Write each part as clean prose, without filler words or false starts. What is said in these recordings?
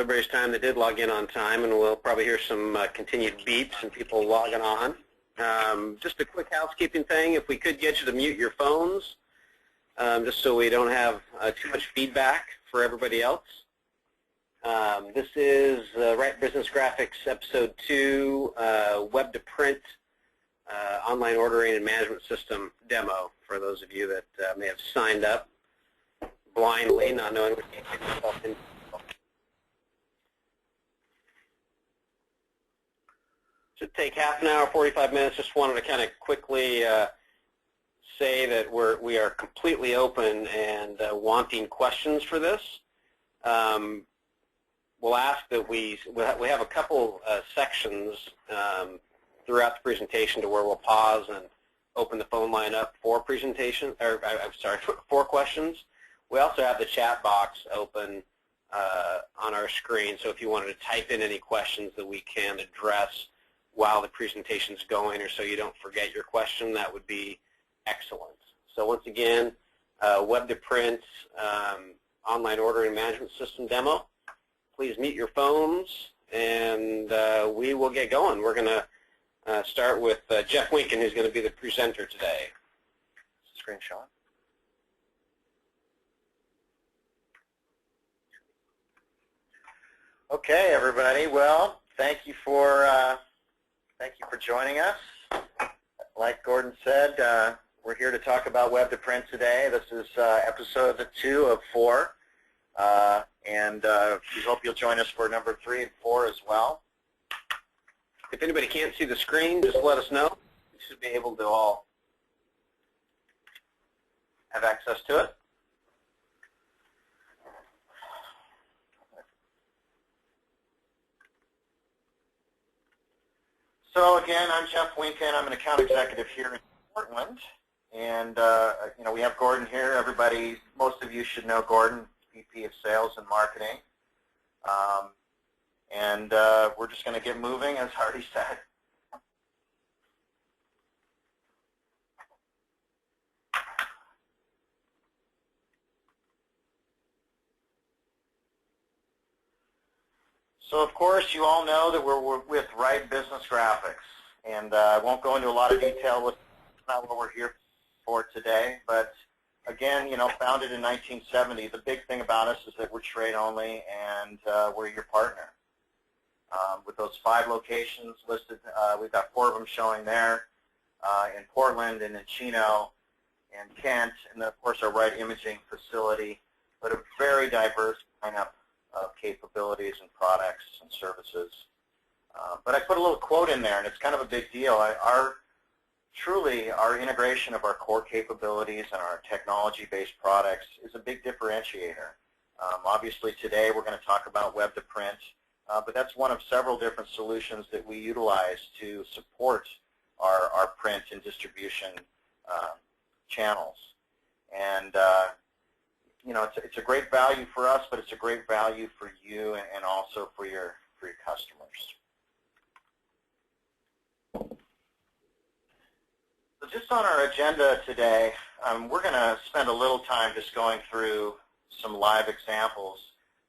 everybody's time that did log in on time, and we'll probably hear some continued beeps and people logging on. Just a quick housekeeping thing, if we could get you to mute your phones, just so we don't have too much feedback for everybody else. This is Wright Business Graphics Episode 2, Web to Print Online Ordering and Management System demo for those of you that may have signed up blindly, not knowing what you get yourself into. Should take half an hour, 45 minutes. Just wanted to kind of quickly say that we are completely open and wanting questions for this. We'll ask that we have a couple sections throughout the presentation to where we'll pause and open the phone line up for presentation, or I'm sorry, for questions. We also have the chat box open on our screen, so if you wanted to type in any questions that we can address while the presentation's going, or so you don't forget your question, that would be excellent. So once again, Web to Print Online Ordering Management System demo. Please mute your phones, and we will get going. We're going to start with Jeff Winken, who's going to be the presenter today. Screenshot. Okay, everybody. Well, thank you for joining us. Like Gordon said, we're here to talk about Web to Print today. This is episode 2 of 4, and we hope you'll join us for number 3 and 4 as well. If anybody can't see the screen, just let us know. You should be able to all have access to it. So again, I'm Jeff Winken. I'm an account executive here in Portland, and you know, we have Gordon here. Everybody, most of you should know Gordon, VP of Sales and Marketing, and we're just going to get moving, as Hardy said. So of course, you all know that we're with Wright Business Graphics, and I won't go into a lot of detail with not what we're here for today. But again, you know, founded in 1970, the big thing about us is that we're trade only, and we're your partner. With those 5 locations listed, we've got 4 of them showing there in Portland and in Chino and Kent, and then of course our Wright Imaging facility, but a very diverse lineup of capabilities and products and services. But I put a little quote in there, and it's kind of a big deal. Truly, our integration of our core capabilities and our technology-based products is a big differentiator. Obviously, today we're going to talk about Web to Print, but that's one of several different solutions that we utilize to support our print and distribution channels. And you know, it's a great value for us, but it's a great value for you and also for your customers. So just on our agenda today, we're going to spend a little time just going through some live examples.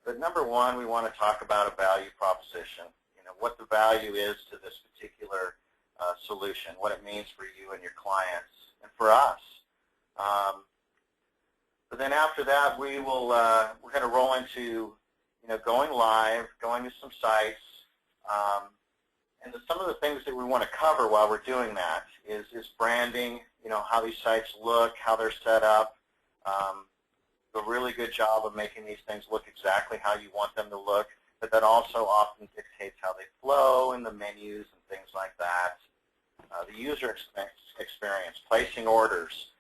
But number one, we want to talk about a value proposition. You know, what the value is to this particular solution, what it means for you and your clients, and for us. But then after that, we're going to roll into, you know, going live, going to some sites, and some of the things that we want to cover while we're doing that is branding, you know, how these sites look, how they're set up, do a really good job of making these things look exactly how you want them to look, but that also often dictates how they flow and the menus and things like that. The user experience, placing orders,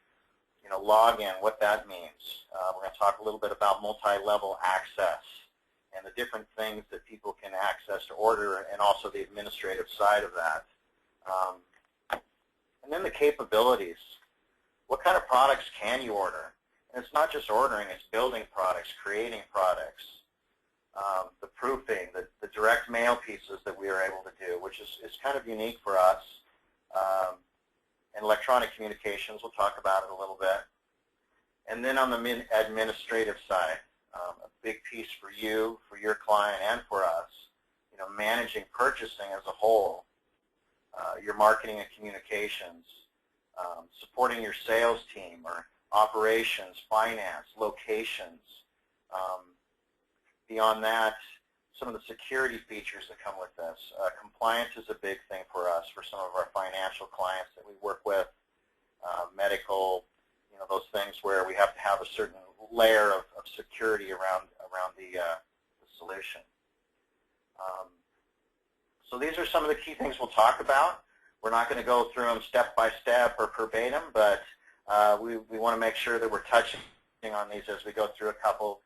you know, login, what that means. We're going to talk a little bit about multi-level access and the different things that people can access to order, and also the administrative side of that. And then the capabilities. What kind of products can you order? And it's not just ordering, it's building products, creating products, the proofing, the direct mail pieces that we are able to do, which is kind of unique for us. And electronic communications, we'll talk about it a little bit. And then on the administrative side, a big piece for you, for your client, and for us. Managing purchasing as a whole, your marketing and communications, supporting your sales team or operations, finance, locations. Beyond that, some of the security features that come with this. Compliance is a big thing for us, for some of our financial clients that we work with, medical, those things where we have to have a certain layer of security around the solution. So these are some of the key things we'll talk about. We're not going to go through them step by step or verbatim, but we want to make sure that we're touching on these as we go through a couple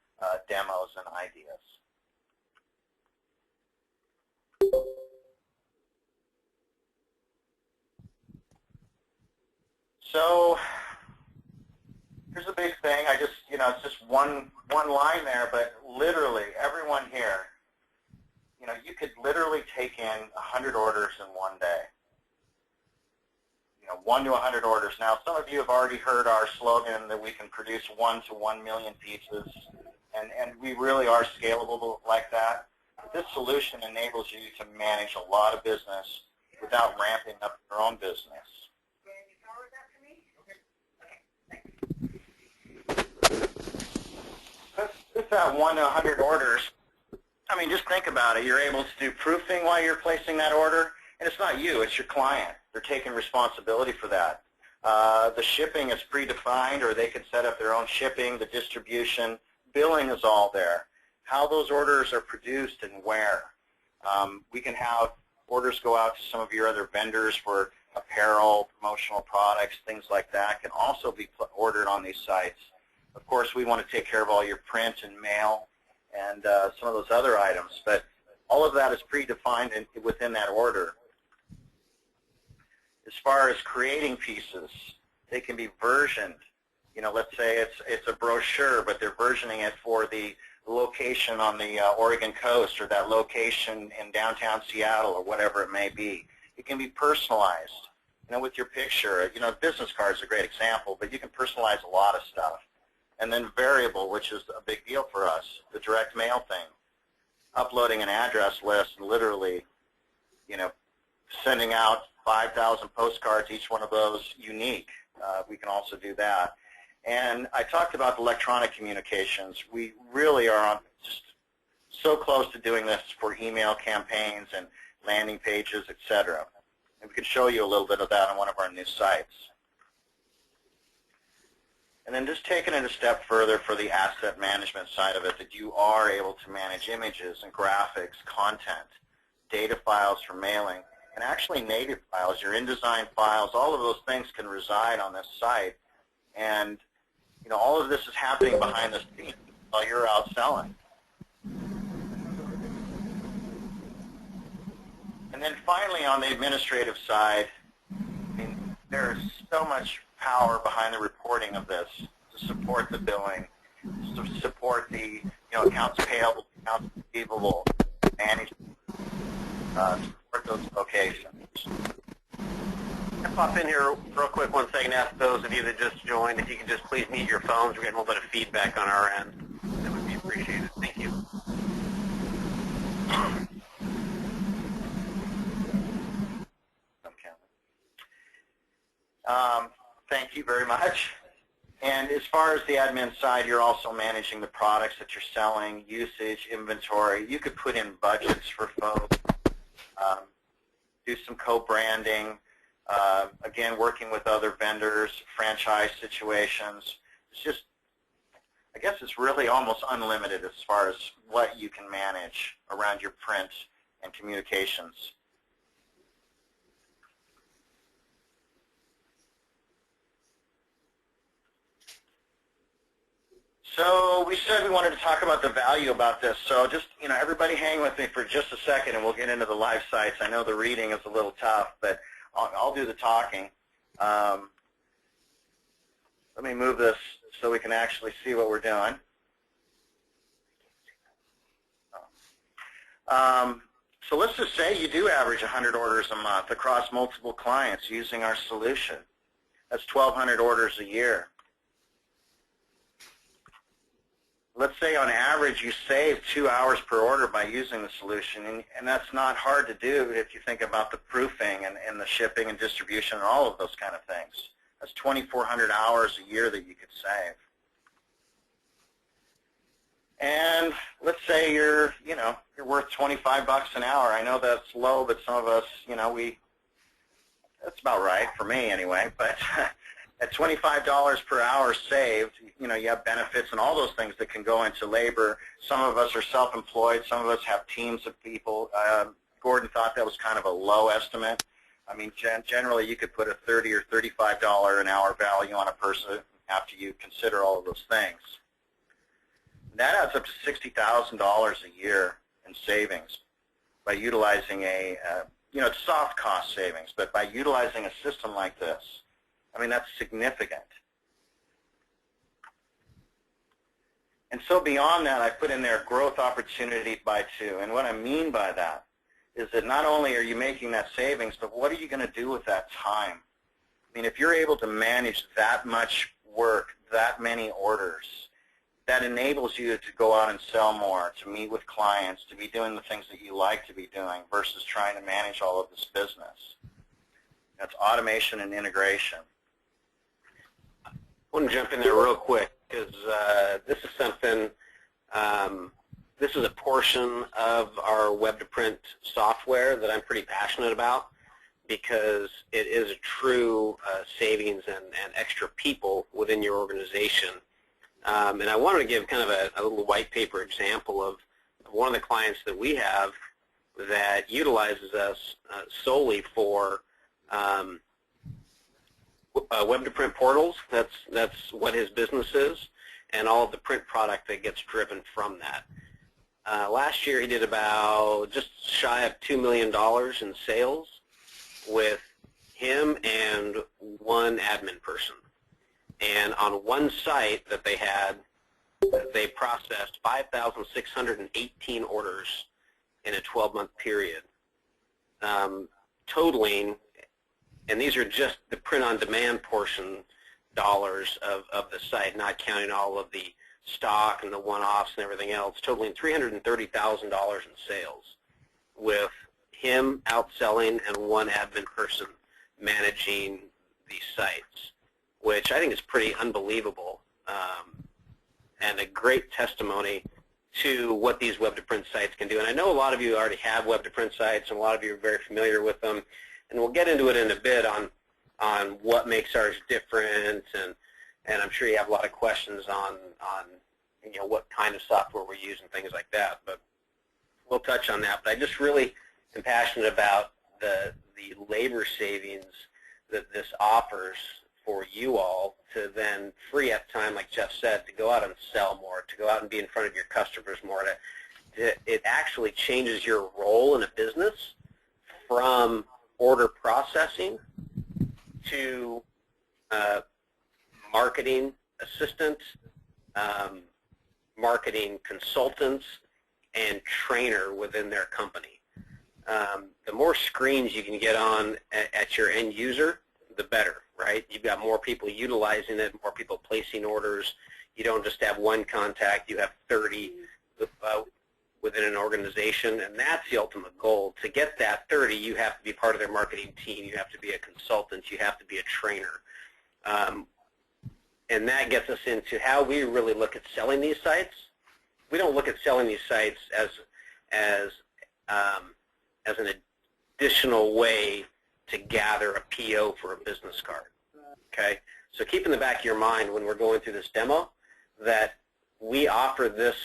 demos and ideas. So here's a big thing. It's just one line there, but literally everyone here, you could literally take in 100 orders in one day. 1 to 100 orders. Now, some of you have already heard our slogan that we can produce 1 to 1 million pizzas, and we really are scalable like that. This solution enables you to manage a lot of business without ramping up your own business. With that 1 to 100 orders, just think about it. You're able to do proofing while you're placing that order, and it's not you, it's your client. They're taking responsibility for that. The shipping is predefined, or they can set up their own shipping, the distribution, billing is all there. How those orders are produced and where. We can have orders go out to some of your other vendors for apparel, promotional products, things like that can also be ordered on these sites. Of course, we want to take care of all your print and mail and some of those other items, but all of that is predefined within that order. As far as creating pieces, they can be versioned. Let's say it's a brochure, but they're versioning it for the location on the Oregon coast, or that location in downtown Seattle, or whatever it may be. It can be personalized, with your picture. Business cards are a great example, but you can personalize a lot of stuff. And then variable, which is a big deal for us, the direct mail thing. Uploading an address list and literally, sending out 5,000 postcards, each one of those unique. We can also do that. And I talked about the electronic communications. We really are just so close to doing this for email campaigns and landing pages, etc. And we can show you a little bit of that on one of our new sites. And then just taking it a step further for the asset management side of it, that you are able to manage images and graphics, content, data files for mailing, and actually native files, your InDesign files, all of those things can reside on this site. And all of this is happening behind the scenes while you're out selling. And then finally, on the administrative side, there is so much power behind the reporting of this to support the billing, to support the accounts payable, accounts receivable, management, support those locations. I'll pop in here real quick 1 second, ask those of you that just joined, if you could just please mute your phones. We're getting a little bit of feedback on our end. That would be appreciated. Thank you. Thank you very much. And as far as the admin side, you're also managing the products that you're selling, usage, inventory. You could put in budgets for folks, do some co-branding, again, working with other vendors, franchise situations. It's just, I guess it's really almost unlimited as far as what you can manage around your print and communications. So we said we wanted to talk about the value about this. So just, everybody hang with me for just a second and we'll get into the live sites. I know the reading is a little tough, but I'll do the talking. Let me move this so we can actually see what we're doing. So let's just say you do average 100 orders a month across multiple clients using our solution. That's 1,200 orders a year. let's say on average you save 2 hours per order by using the solution, and that's not hard to do if you think about the proofing and the shipping and distribution and all of those kind of things. That's 2,400 hours a year that you could save. And let's say you're worth 25 bucks an hour. I know that's low, but some of us, that's about right for me anyway. But at $25 per hour saved, you have benefits and all those things that can go into labor. Some of us are self-employed. Some of us have teams of people. Gordon thought that was kind of a low estimate. I mean, generally you could put a $30 or $35 an hour value on a person after you consider all of those things. That adds up to $60,000 a year in savings by utilizing it's soft cost savings, but by utilizing a system like this, I mean, that's significant. And so beyond that, I put in there growth opportunity by 2. And what I mean by that is that not only are you making that savings, but what are you going to do with that time? I mean, if you're able to manage that much work, that many orders, that enables you to go out and sell more, to meet with clients, to be doing the things that you like to be doing versus trying to manage all of this business. That's automation and integration. I want to jump in there real quick because this is something, this is a portion of our web-to-print software that I'm pretty passionate about because it is a true savings and extra people within your organization. And I wanted to give kind of a little white paper example of one of the clients that we have that utilizes us solely for web-to-print portals. That's what his business is, and all of the print product that gets driven from that. Last year he did about just shy of $2 million in sales with him and one admin person. And on one site that they had, they processed 5,618 orders in a 12-month period, totaling, and these are just the print-on-demand portion dollars of the site, not counting all of the stock and the one-offs and everything else, totaling $330,000 in sales with him outselling and one admin person managing these sites, which I think is pretty unbelievable and a great testimony to what these web-to-print sites can do. And I know a lot of you already have web-to-print sites, and a lot of you are very familiar with them, and we'll get into it in a bit on what makes ours different, and I'm sure you have a lot of questions on what kind of software we use and things like that, but we'll touch on that. But I just really am passionate about the labor savings that this offers for you all to then free up time, like Jeff said, to go out and sell more, to go out and be in front of your customers more. It actually changes your role in a business from order processing to marketing assistant, marketing consultants, and trainer within their company. The more screens you can get on at your end user, the better, right? You've got more people utilizing it, more people placing orders. You don't just have one contact, you have 30 within an organization, and that's the ultimate goal. To get that 30, you have to be part of their marketing team, you have to be a consultant, you have to be a trainer. And that gets us into how we really look at selling these sites. We don't look at selling these sites as an additional way to gather a PO for a business card. Okay? So keep in the back of your mind when we're going through this demo that we offer this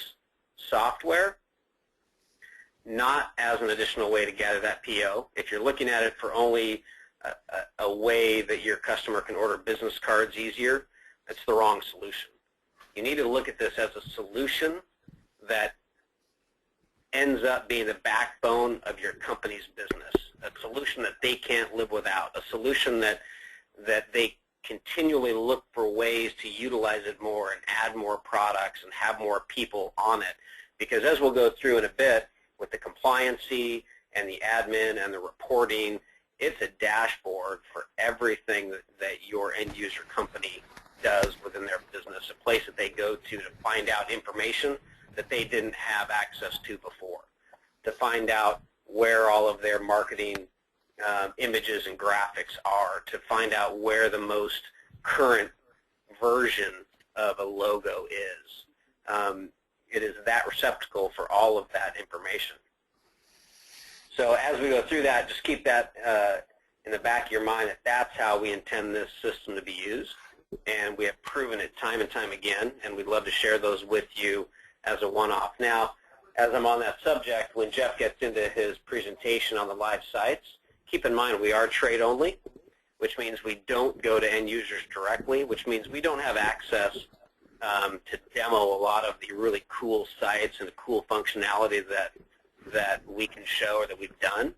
software not as an additional way to gather that PO. If you're looking at it for only a way that your customer can order business cards easier, that's the wrong solution. You need to look at this as a solution that ends up being the backbone of your company's business, a solution that they can't live without, a solution that they continually look for ways to utilize it more and add more products and have more people on it. Because as we'll go through in a bit with the compliancy and the admin and the reporting, it's a dashboard for everything that your end user company does within their business, a place that they go to find out information that they didn't have access to before, to find out where all of their marketing images and graphics are, to find out where the most current version of a logo is. It is that receptacle for all of that information. So as we go through that, just keep that in the back of your mind that that's how we intend this system to be used. And we have proven it time and time again, and we'd love to share those with you as a one-off. Now, as I'm on that subject, when Jeff gets into his presentation on the live sites, keep in mind we are trade only, which means we don't go to end users directly, which means we don't have access to demo a lot of the really cool sites and the cool functionality that we can show or that we've done.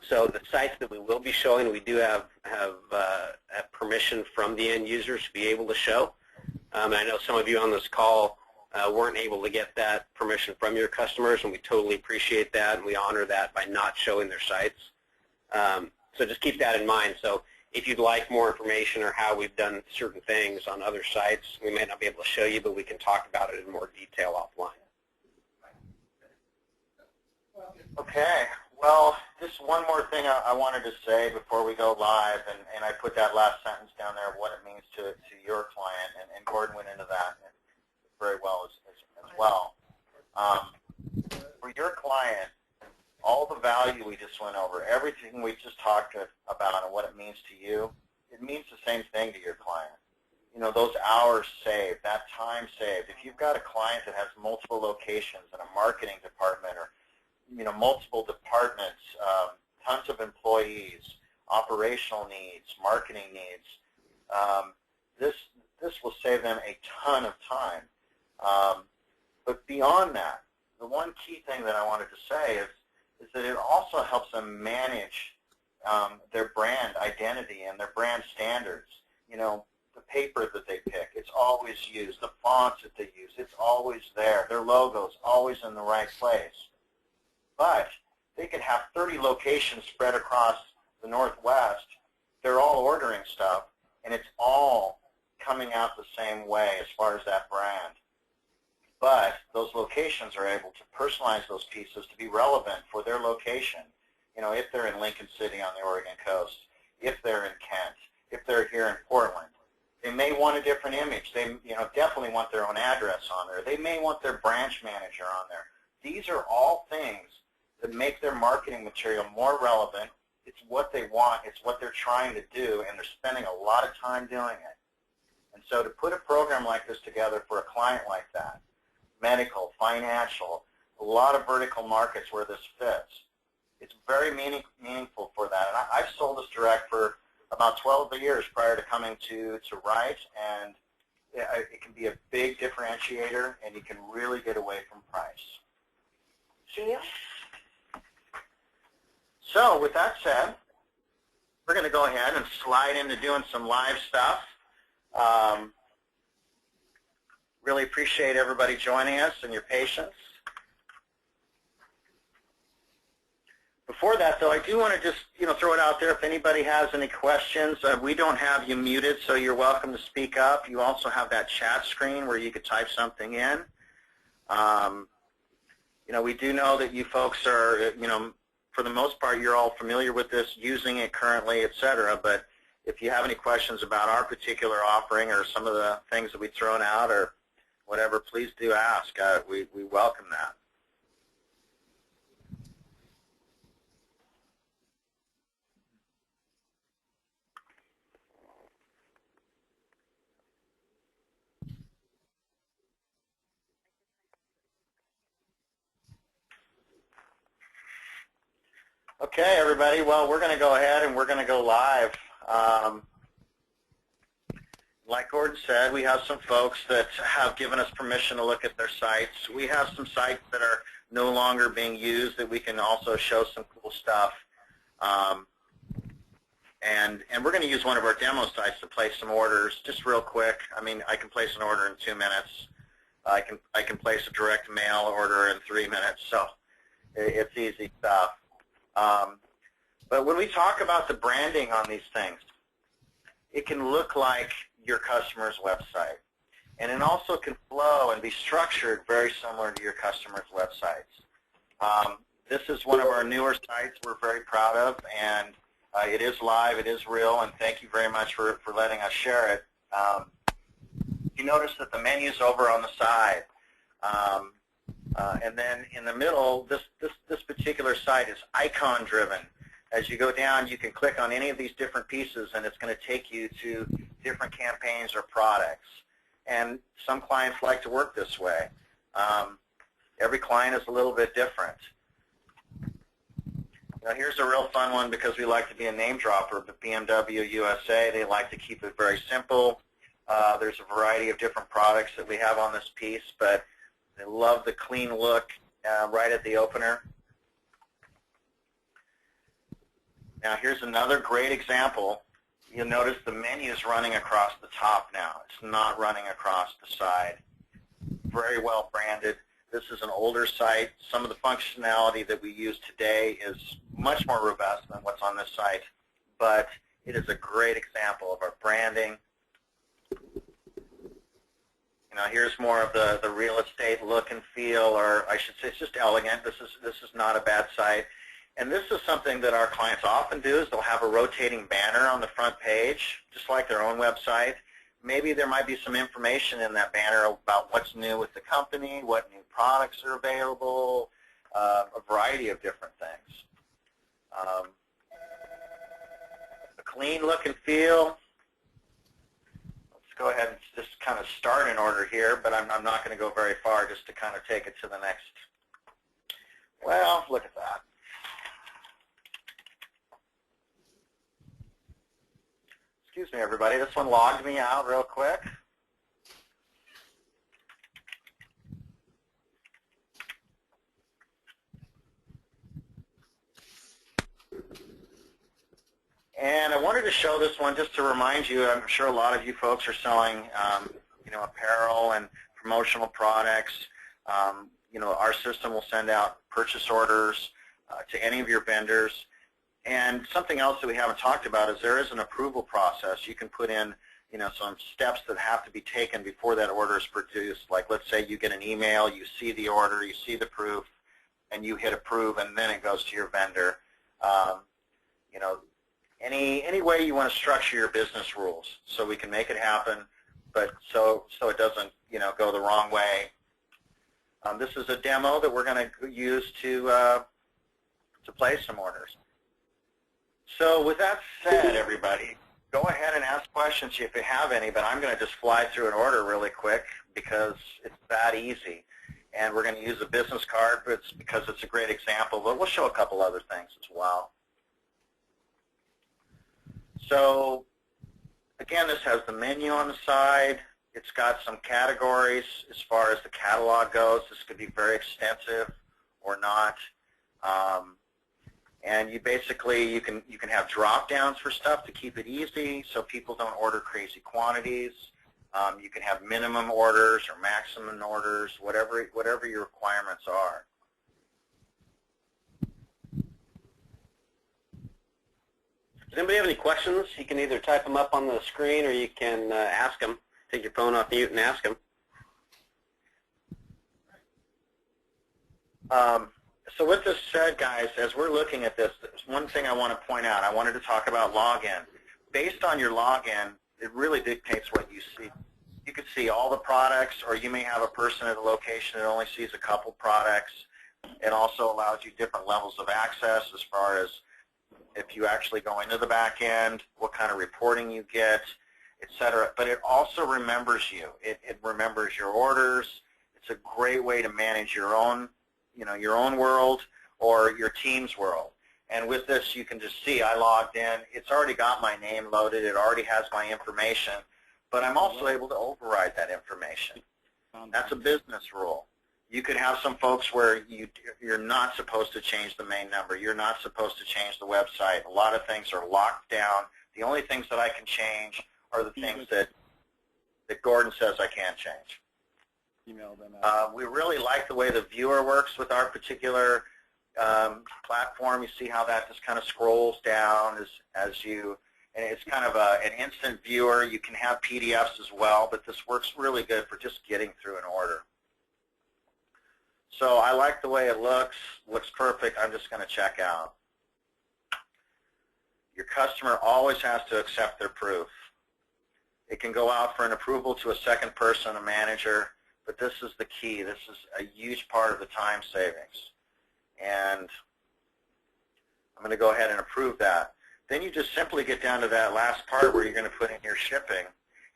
So the sites that we will be showing, we do have permission from the end users to be able to show. I know some of you on this call weren't able to get that permission from your customers, and we totally appreciate that, and we honor that by not showing their sites. So just keep that in mind. So if you'd like more information or how we've done certain things on other sites, we may not be able to show you, but we can talk about it in more detail offline. Okay. Well, just one more thing I wanted to say before we go live, and I put that last sentence down there of what it means to your client, and Gordon went into that very well as well. For your client, all the value we just went over, everything we just talked about and what it means to you, it means the same thing to your client. You know, those hours saved, that time saved. If you've got a client that has multiple locations and a marketing department, or multiple departments, tons of employees, operational needs, marketing needs, this will save them a ton of time. But beyond that, the one key thing that I wanted to say is that it also helps them manage their brand identity and their brand standards. The paper that they pick, it's always used. The fonts that they use, it's always there. Their logo's always in the right place. But they could have 30 locations spread across the Northwest. They're all ordering stuff, and it's all coming out the same way as far as that brand. But those locations are able to personalize those pieces to be relevant for their location. If they're in Lincoln City on the Oregon coast, if they're in Kent, if they're here in Portland, they may want a different image. They definitely want their own address on there. They may want their branch manager on there. These are all things that make their marketing material more relevant. It's what they want. It's what they're trying to do, and they're spending a lot of time doing it. And so to put a program like this together for a client like that, medical, financial, a lot of vertical markets where this fits, it's very meaningful for that. And I've sold this direct for about 12 years prior to coming to Wright, and it can be a big differentiator, and you can really get away from price. See? So with that said, we're going to go ahead and slide into doing some live stuff. Really appreciate everybody joining us and your patience. Before that, though, I do want to just throw it out there. If anybody has any questions, we don't have you muted, so you're welcome to speak up. You also have that chat screen where you could type something in. We do know that you folks are, for the most part, you're all familiar with this, using it currently, et cetera. But if you have any questions about our particular offering or some of the things that we've thrown out or whatever, please do ask. We welcome that. Okay, everybody. Well, we're going to go ahead and we're going to go live. Like Gordon said, we have some folks that have given us permission to look at their sites. We have some sites that are no longer being used that we can also show some cool stuff. And we're going to use one of our demo sites to place some orders just real quick. I mean, I can place an order in 2 minutes. I can place a direct mail order in 3 minutes. So it's easy stuff. But when we talk about the branding on these things, it can look like your customer's website. And it also can flow and be structured very similar to your customer's websites. This is one of our newer sites we're very proud of, and it is live, it is real, and thank you very much for letting us share it. You notice that the menu's over on the side, and then in the middle, this particular site is icon driven. As you go down, you can click on any of these different pieces, and it's going to take you to different campaigns or products. And some clients like to work this way. Every client is a little bit different. Now here's a real fun one because we like to be a name dropper, but BMW USA, they like to keep it very simple. There's a variety of different products that we have on this piece, but they love the clean look right at the opener. Now here's another great example. You'll notice the menu is running across the top now. It's not running across the side. Very well branded. This is an older site. Some of the functionality that we use today is much more robust than what's on this site, but it is a great example of our branding. You know, here's more of the real estate look and feel, or I should say it's just elegant. This is not a bad site. And this is something that our clients often do is they'll have a rotating banner on the front page, just like their own website. Maybe there might be some information in that banner about what's new with the company, what new products are available, a variety of different things. A clean look and feel. Let's go ahead and just kind of start in order here, but I'm not going to go very far just to kind of take it to the next. Well, look at that. Excuse me, everybody. This one logged me out real quick. And I wanted to show this one just to remind you, I'm sure a lot of you folks are selling you know, apparel and promotional products. You know, our system will send out purchase orders to any of your vendors. And something else that we haven't talked about is there is an approval process. You can put in, you know, some steps that have to be taken before that order is produced. Like, let's say you get an email, you see the order, you see the proof, and you hit approve, and then it goes to your vendor. You know, any way you want to structure your business rules so we can make it happen, but so it doesn't, you know, go the wrong way. This is a demo that we're going to use to place some orders. So with that said, everybody, go ahead and ask questions if you have any, but I'm going to just fly through an order really quick because it's that easy. And we're going to use a business card because it's a great example, but we'll show a couple other things as well. So again, this has the menu on the side. It's got some categories as far as the catalog goes. This could be very extensive or not. And you basically, you can have drop downs for stuff to keep it easy so people don't order crazy quantities. You can have minimum orders or maximum orders, whatever your requirements are. Does anybody have any questions? You can either type them up on the screen or you can ask them. Take your phone off mute and ask them. So with this said, guys, as we're looking at this, one thing I want to point out, I wanted to talk about login. Based on your login, it really dictates what you see. You could see all the products, or you may have a person at a location that only sees a couple products. It also allows you different levels of access as far as if you actually go into the back end, what kind of reporting you get, etc. But it also remembers you. It remembers your orders. It's a great way to manage your own, you know, your own world or your team's world. And with this, you can just see I logged in. It's already got my name loaded. It already has my information. But I'm also able to override that information. That's a business rule. You could have some folks where you're not supposed to change the main number. You're not supposed to change the website. A lot of things are locked down. The only things that I can change are the things that Gordon says I can't change. We really like the way the viewer works with our particular platform. You see how that just kind of scrolls down as you and it's kind of an instant viewer. You can have PDFs as well, but this works really good for just getting through an order. So I like the way it looks. Looks perfect. I'm just going to check out. Your customer always has to accept their proof. It can go out for an approval to a second person, a manager, but this is the key. This is a huge part of the time savings. And I'm going to go ahead and approve that. Then you just simply get down to that last part where you're going to put in your shipping.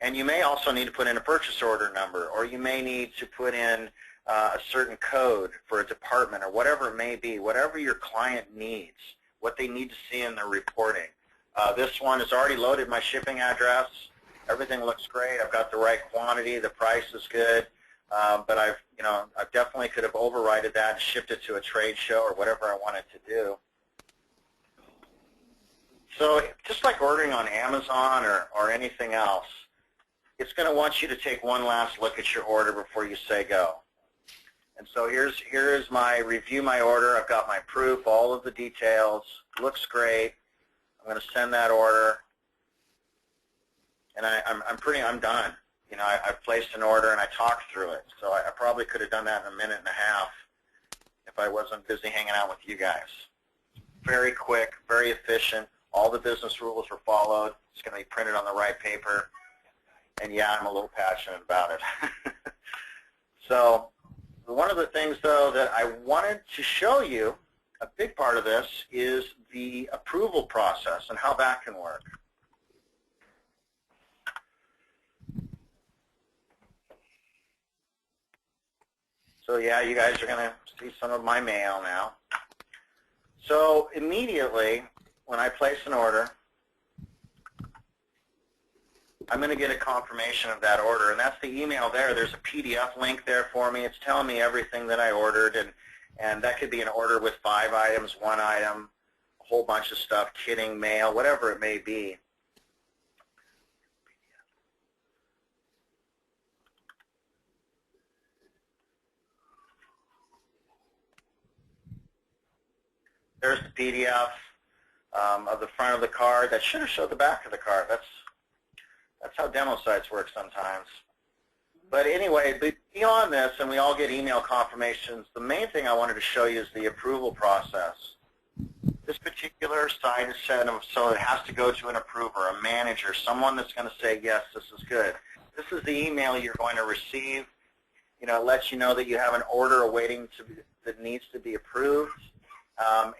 And you may also need to put in a purchase order number, or you may need to put in a certain code for a department, or whatever it may be, whatever your client needs, what they need to see in their reporting. This one has already loaded my shipping address. Everything looks great. I've got the right quantity. The price is good. But I definitely could have overridden that and shipped it to a trade show or whatever I wanted to do. So just like ordering on Amazon or anything else, it's going to want you to take one last look at your order before you say go. And so here's my review my order. I've got my proof, all of the details. Looks great. I'm going to send that order, and I'm done. You know, I've placed an order and I talked through it. So I probably could have done that in a minute and a half if I wasn't busy hanging out with you guys. Very quick, very efficient. All the business rules were followed. It's going to be printed on the right paper. And yeah, I'm a little passionate about it. So one of the things, though, that I wanted to show you, a big part of this, is the approval process and how that can work. So yeah, you guys are going to see some of my mail now. So immediately, when I place an order, I'm going to get a confirmation of that order, and that's the email there. There's a PDF link there for me. It's telling me everything that I ordered, and that could be an order with 5 items, 1 item, a whole bunch of stuff, kitting, mail, whatever it may be. There's the PDF of the front of the card. That should have showed the back of the card. That's how demo sites work sometimes. But anyway, beyond this, and we all get email confirmations, the main thing I wanted to show you is the approval process. This particular site is set up so it has to go to an approver, a manager, someone that's going to say, yes, this is good. This is the email you're going to receive. You know, it lets you know that you have an order awaiting that needs to be approved.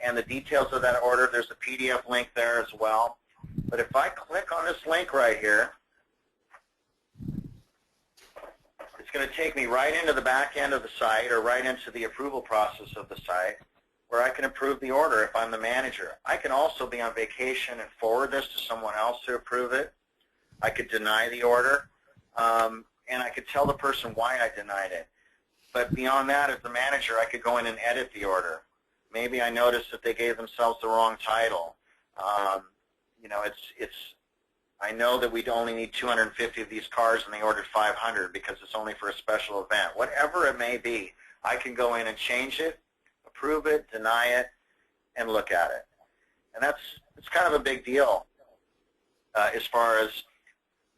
And the details of that order, there's a PDF link there as well. But if I click on this link right here, it's going to take me right into the back end of the site, or right into the approval process of the site, where I can approve the order if I'm the manager. I can also be on vacation and forward this to someone else to approve it. I could deny the order, and I could tell the person why I denied it. But beyond that, as the manager, I could go in and edit the order. Maybe I noticed that they gave themselves the wrong title. You know, I know that we'd only need 250 of these cars, and they ordered 500 because it's only for a special event. Whatever it may be, I can go in and change it, approve it, deny it, and look at it. And it's kind of a big deal as far as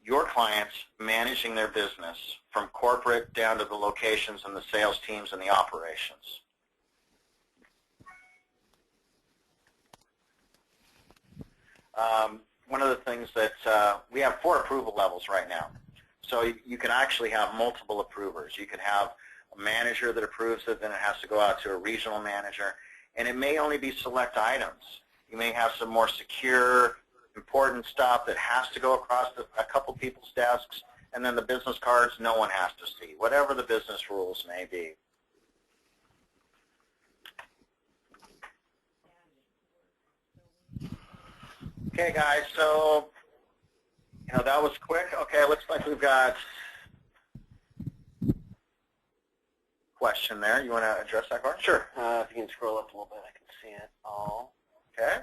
your clients managing their business from corporate down to the locations and the sales teams and the operations. One of the things that we have 4 approval levels right now. So you can actually have multiple approvers. You can have a manager that approves it, then it has to go out to a regional manager. And it may only be select items. You may have some more secure, important stuff that has to go across a couple people's desks, and then the business cards no one has to see, whatever the business rules may be. Okay, guys, so, you know, that was quick. Okay, it looks like we've got a question there. You want to address that, Gordon? Sure. If you can scroll up a little bit, I can see it all. Okay.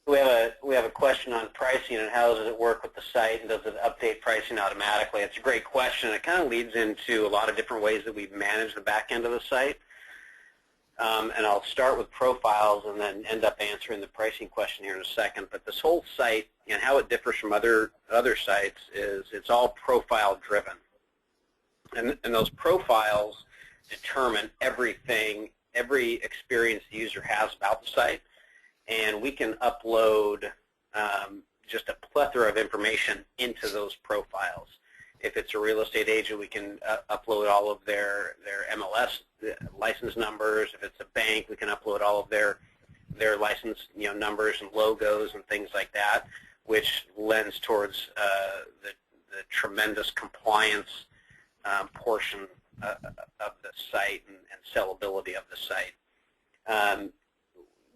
We have a question on pricing and how does it work with the site, and does it update pricing automatically? It's a great question. It kind of leads into a lot of different ways that we manage the back end of the site. and I'll start with profiles and then end up answering the pricing question here in a second. But this whole site and how it differs from other sites is it's all profile driven. And those profiles determine everything, every experience the user has about the site. And we can upload just a plethora of information into those profiles. If it's a real estate agent, we can upload all of their MLS license numbers. If it's a bank, we can upload all of their license numbers and logos and things like that, which lends towards the tremendous compliance portion of the site and sellability of the site.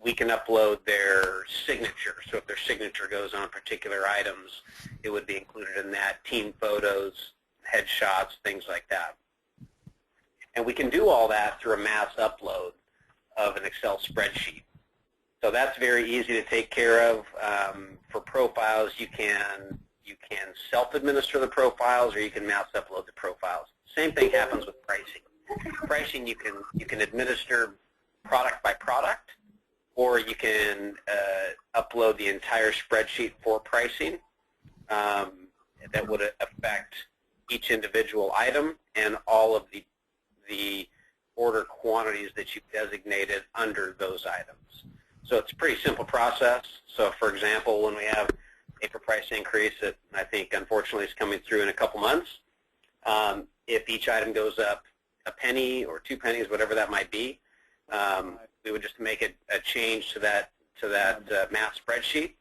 We can upload their signature. So if their signature goes on particular items, it would be included in that. Team photos, headshots, things like that. And we can do all that through a mass upload of an Excel spreadsheet. So that's very easy to take care of. For profiles, you can self-administer the profiles, or you can mass upload the profiles. Same thing happens with pricing. Pricing, you can administer product by product, or you can upload the entire spreadsheet for pricing that would affect each individual item and all of the order quantities that you've designated under those items. So it's a pretty simple process. So for example, when we have a paper price increase that I think unfortunately is coming through in a couple months, if each item goes up a penny or 2 pennies, whatever that might be, we would just make a change to that math spreadsheet,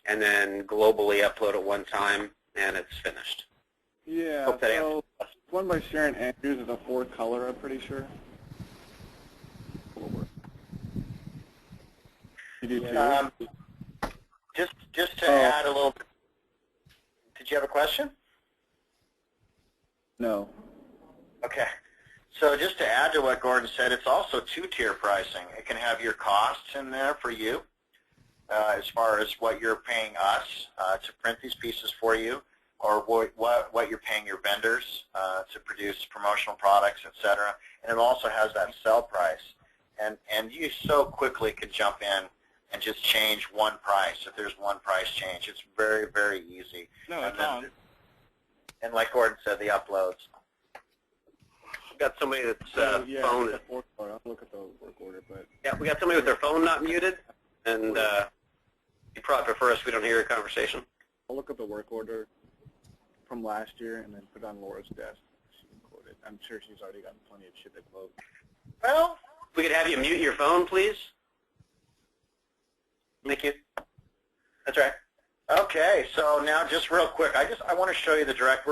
and then globally upload it one time, and it's finished. Yeah. Hope that so one by Sharon Andrews is a 4-color, I'm pretty sure. You do too? Just to add a little bit. Did you have a question? No. Okay. So just to add to what Gordon said, it's also 2-tier pricing. It can have your costs in there for you, as far as what you're paying us to print these pieces for you, or what you're paying your vendors to produce promotional products, etc. And it also has that sell price. And you so quickly could jump in and just change one price if there's one price change. It's very, very easy. No, it's on. And like Gordon said, the uploads. Got somebody that's yeah, phone. I'll look at the work order, but Yeah, we got somebody with their phone not muted, and you probably prefer us we don't hear your conversation. I'll look at the work order from last year and then put it on Laura's desk. She can quote it. I'm sure she's already gotten plenty of shit to quote. Well, We could have you mute your phone, please. Thank you. That's right. okay, so now just real quick, I want to show you the direct.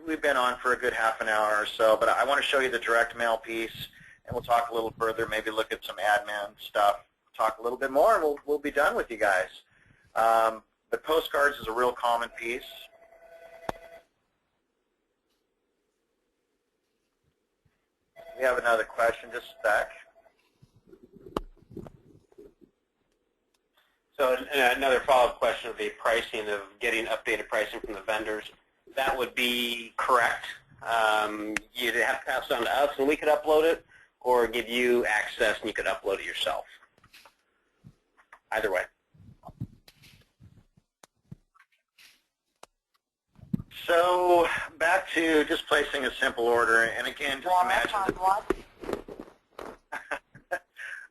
We've been on for a good half an hour or so, but I want to show you the direct mail piece, and we'll talk a little further, maybe look at some admin stuff, talk a little bit more, and we'll be done with you guys. But postcards is a real common piece. We have another question, just a sec. So another follow-up question would be pricing of getting updated pricing from the vendors. That would be correct. You'd have to pass it on to us, and we could upload it, or give you access, and you could upload it yourself. Either way. So back to just placing a simple order, and again, just imagine.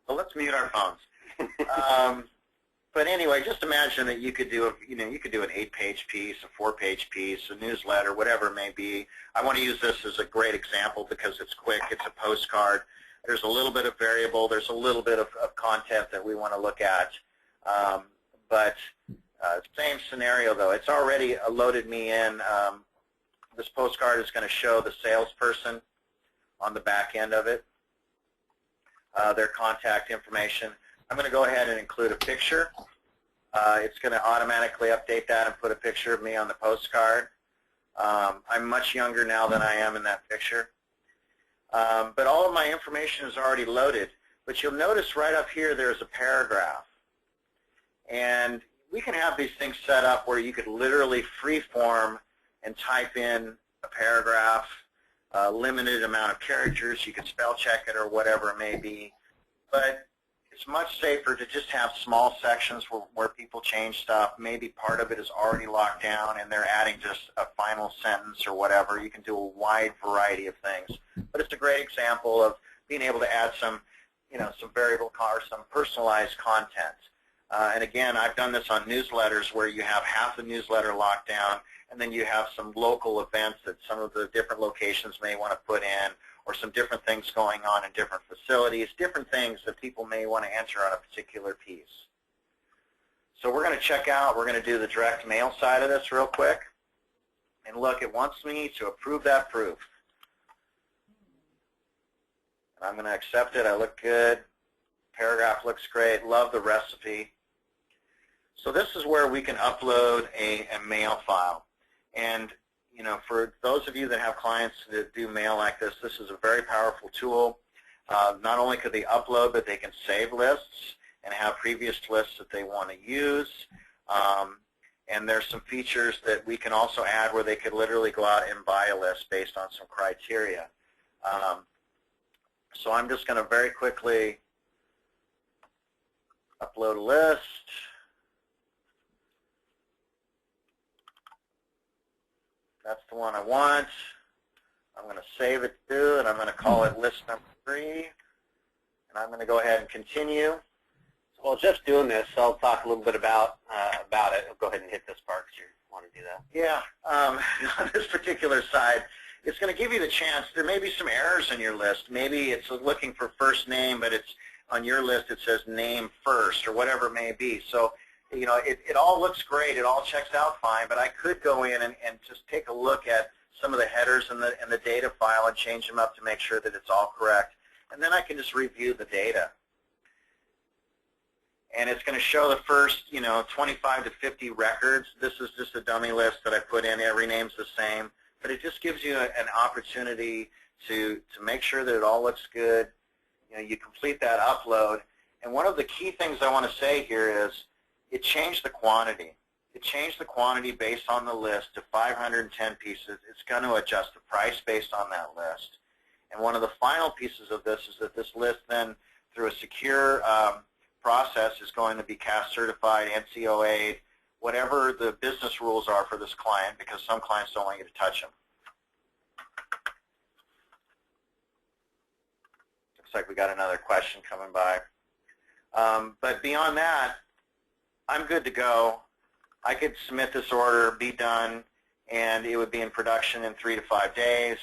Well, let's mute our phones. But anyway, just imagine that you could do an 8-page piece, a 4-page piece, a newsletter, whatever it may be. I want to use this as a great example because it's quick. It's a postcard. There's a little bit of variable. There's a little bit of content that we want to look at. But same scenario, though. It's already loaded me in. This postcard is going to show the salesperson on the back end of it, their contact information. I'm going to go ahead and include a picture. It's going to automatically update that and put a picture of me on the postcard. I'm much younger now than I am in that picture. But all of my information is already loaded. But you'll notice right up here there's a paragraph. And we can have these things set up where you could literally free-form and type in a paragraph, limited amount of characters. You can spell check it or whatever it may be. but it's much safer to just have small sections where people change stuff. Maybe part of it is already locked down and they're adding just a final sentence or whatever. You can do a wide variety of things. But it's a great example of being able to add some, some variable or some personalized content. And again, I've done this on newsletters where you have half the newsletter locked down, and then you have some local events that some of the different locations may want to put in, or some different things going on in different facilities, different things that people may want to enter on a particular piece. So we're going to check out, we're going to do the direct mail side of this real quick. And look, it wants me to approve that proof. And I'm going to accept it. I look good. Paragraph looks great. Love the recipe. So this is where we can upload a mail file. And for those of you that have clients that do mail like this, this is a very powerful tool. Not only could they upload, but they can save lists and have previous lists that they want to use. And there's some features that we can also add where they could literally go out and buy a list based on some criteria. So I'm just going to very quickly upload a list. That's the one I want. I'm going to save it to, and I'm going to call it list number 3. And I'm going to go ahead and continue. While Jeff's doing this, I'll talk a little bit about it. I'll go ahead and hit this part because you want to do that. Yeah. On this particular side, it's going to give you the chance. There may be some errors in your list. Maybe it's looking for first name, but it's on your list it says name first or whatever it may be. So it all looks great. It all checks out fine, but I could go in and just take a look at some of the headers in the data file and change them up to make sure that it's all correct. And then I can just review the data. And it's going to show the first, 25 to 50 records. This is just a dummy list that I put in. Every name's the same. But it just gives you an opportunity to make sure that it all looks good. You complete that upload. And one of the key things I want to say here is it changed the quantity. It changed the quantity based on the list to 510 pieces. It's going to adjust the price based on that list. And one of the final pieces of this is that this list then, through a secure process, is going to be CAS certified, NCOA, whatever the business rules are for this client, because some clients don't want you to touch them. Looks like we got another question coming by. But beyond that, I'm good to go. I could submit this order, be done, and it would be in production in 3 to 5 days.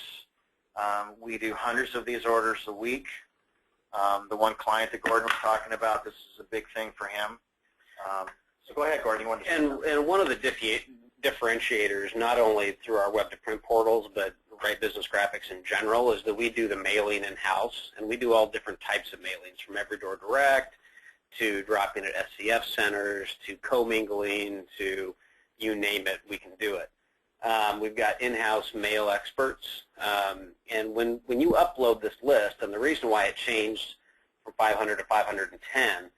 We do hundreds of these orders a week. The one client that Gordon was talking about, this is a big thing for him. So go ahead, Gordon. You want to and one of the differentiators, not only through our web-to-print portals, but Wright Business Graphics in general, is that we do the mailing in-house, and we do all different types of mailings, from Every Door Direct to dropping at SCF centers to commingling to you name it, we can do it. We've got in-house mail experts, and when you upload this list, and the reason why it changed from 500 to 510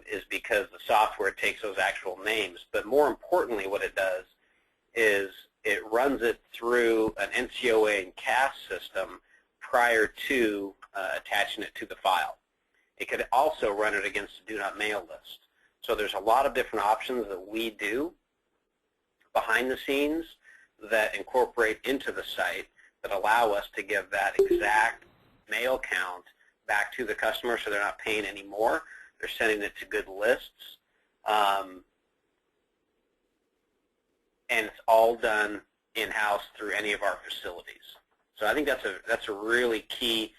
is because the software takes those actual names. But more importantly, what it does is it runs it through an NCOA and CAS system prior to attaching it to the file. It could also run it against the Do Not Mail list. So there's a lot of different options that we do behind the scenes that incorporate into the site that allow us to give that exact mail count back to the customer, so they're not paying any more. They're sending it to good lists. And it's all done in-house through any of our facilities. So I think that's a really key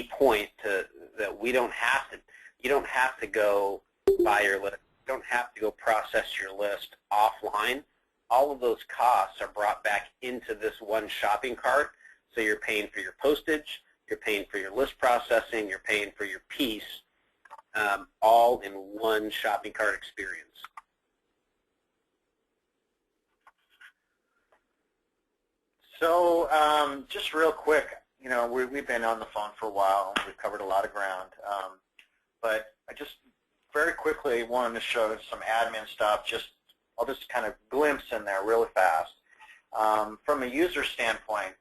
point that we don't have to. You don't have to go buy your list. You don't have to go process your list offline. All of those costs are brought back into this one shopping cart. So you're paying for your postage, you're paying for your list processing, you're paying for your piece, all in one shopping cart experience. So just real quick, we've been on the phone for a while. We've covered a lot of ground. But I just very quickly wanted to show some admin stuff. I'll just kind of glimpse in there really fast. From a user standpoint,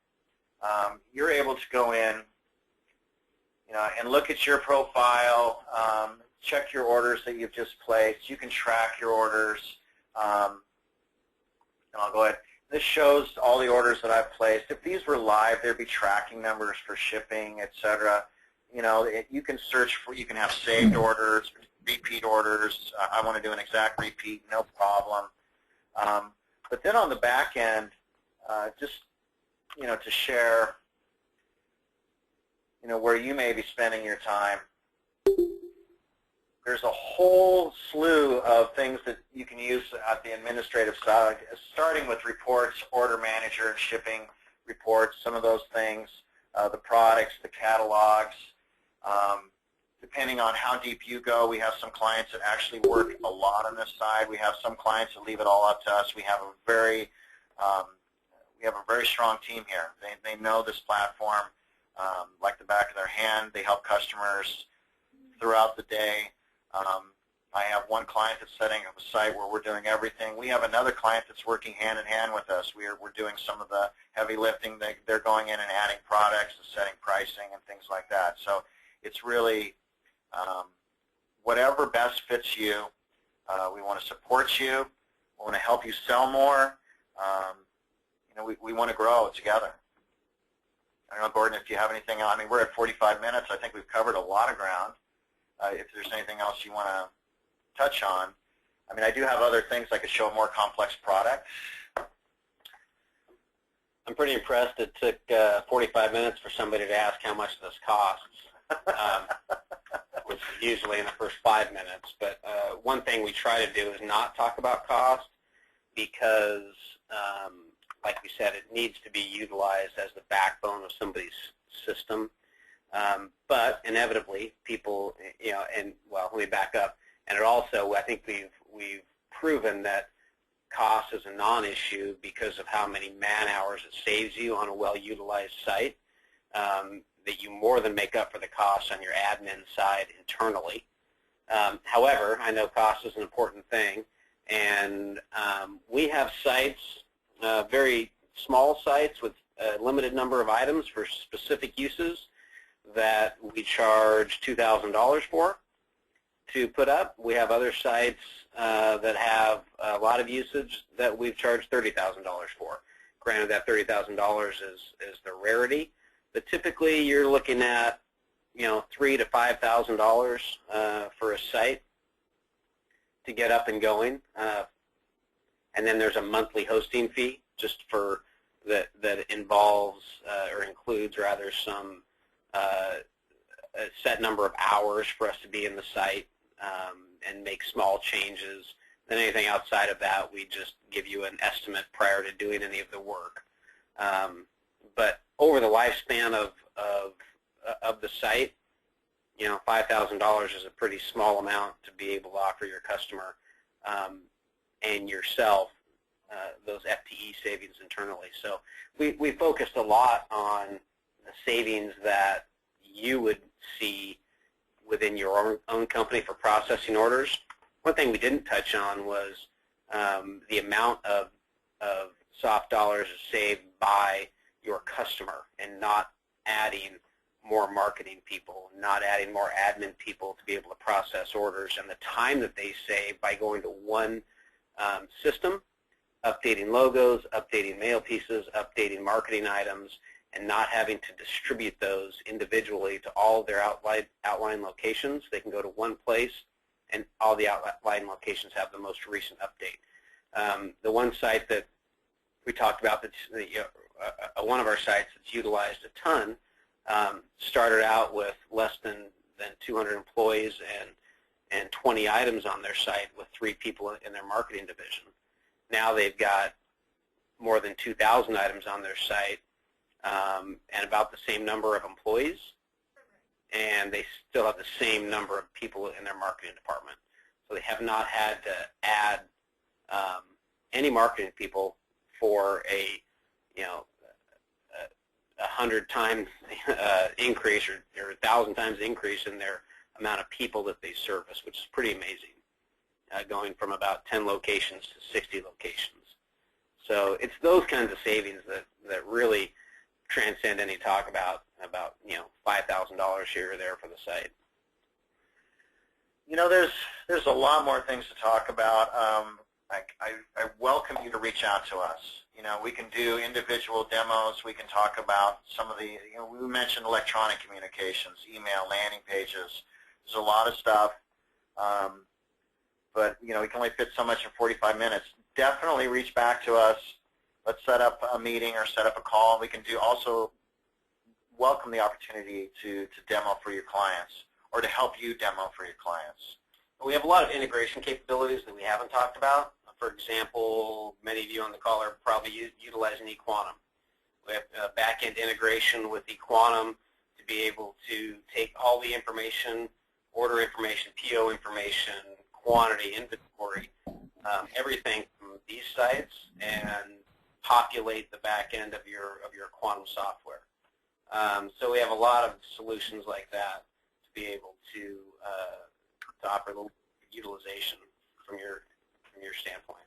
you're able to go in, and look at your profile, check your orders that you've just placed. You can track your orders. And I'll go ahead. This shows all the orders that I've placed. If these were live, there'd be tracking numbers for shipping, etc. You can search for, you can have saved orders, repeat orders. I want to do an exact repeat, no problem. But then on the back end, just, to share, where you may be spending your time. There's a whole slew of things that you can use at the administrative side, starting with reports, order manager, and shipping reports, some of those things, the products, the catalogs. Depending on how deep you go, we have some clients that actually work a lot on this side. We have some clients that leave it all up to us. We have a very strong team here. They know this platform like the back of their hand. They help customers throughout the day. I have one client that's setting up a site where we're doing everything. We have another client that's working hand in hand with us. We're doing some of the heavy lifting. They're going in and adding products and setting pricing and things like that. So it's really whatever best fits you. We want to support you. We want to help you sell more. We want to grow together. I don't know, Gordon, if you have anything else. I mean, we're at 45 minutes. I think we've covered a lot of ground. If there's anything else you want to touch on. I mean, I do have other things I could show, more complex products. I'm pretty impressed it took 45 minutes for somebody to ask how much this costs, which is usually in the first 5 minutes. But one thing we try to do is not talk about cost because, like we said, it needs to be utilized as the backbone of somebody's system. But inevitably, people, well, let me back up. And it also, I think we've proven that cost is a non-issue because of how many man-hours it saves you on a well-utilized site, that you more than make up for the cost on your admin side internally. However, I know cost is an important thing, and we have sites, very small sites with a limited number of items for specific uses that we charge $2,000 for to put up. We have other sites that have a lot of usage that we've charged $30,000 for. Granted, that $30,000 is the rarity, but typically you're looking at $3,000 to $5,000 for a site to get up and going, and then there's a monthly hosting fee just for that involves or includes rather some a set number of hours for us to be in the site and make small changes. Then anything outside of that, we just give you an estimate prior to doing any of the work. But over the lifespan of the site, $5,000 is a pretty small amount to be able to offer your customer and yourself those FTE savings internally. So we focused a lot on the savings that you would see within your own company for processing orders. One thing we didn't touch on was the amount of soft dollars saved by your customer and not adding more marketing people, not adding more admin people to be able to process orders, and the time that they save by going to one system, updating logos, updating mail pieces, updating marketing items, and not having to distribute those individually to all of their outlying locations. They can go to one place, and all the outlying locations have the most recent update. The one site that we talked about, that's one of our sites that's utilized a ton, started out with less than 200 employees and 20 items on their site with 3 people in their marketing division. Now they've got more than 2,000 items on their site and about the same number of employees, and they still have the same number of people in their marketing department. So they have not had to add any marketing people for a 100 times increase or 1,000 times increase in their amount of people that they service, which is pretty amazing, going from about 10 locations to 60 locations. So it's those kinds of savings that really transcend any talk about $5,000 here or there for the site. You know, there's a lot more things to talk about. I welcome you to reach out to us. You know, we can do individual demos. We can talk about some of the, you know, we mentioned electronic communications, email, landing pages. There's a lot of stuff, but, you know, we can only fit so much in 45 minutes. Definitely reach back to us. Let's set up a meeting or set up a call. We can also welcome the opportunity to demo for your clients or to help you demo for your clients. We have a lot of integration capabilities that we haven't talked about. For example, many of you on the call are probably utilizing eQuantum. We have back-end integration with eQuantum to be able to take all the information, order information, PO information, quantity, inventory, everything from these sites, and populate the back end of your quantum software. So we have a lot of solutions like that to be able to offer the utilization from your standpoint.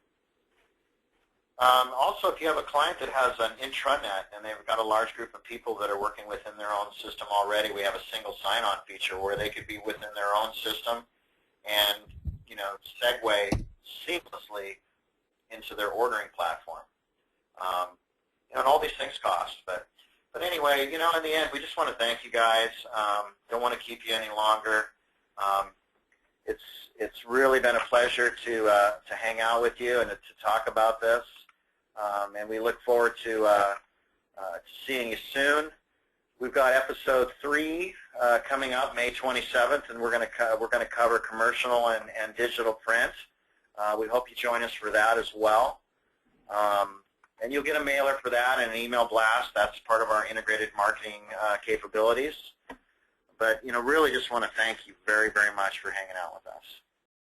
Also, if you have a client that has an intranet and they've got a large group of people that are working within their own system already, we have a single sign-on feature where they could be within their own system and, you know, segue seamlessly into their ordering platform. You know, and all these things cost, but anyway, you know, in the end, we just want to thank you guys. Don't want to keep you any longer. It's really been a pleasure to hang out with you and to talk about this, and we look forward to seeing you soon. We've got episode 3 coming up May 27th, and we're going to cover commercial and digital print. We hope you join us for that as well. And you'll get a mailer for that and an email blast. That's part of our integrated marketing capabilities. But, you know, really just want to thank you very, very much for hanging out with us.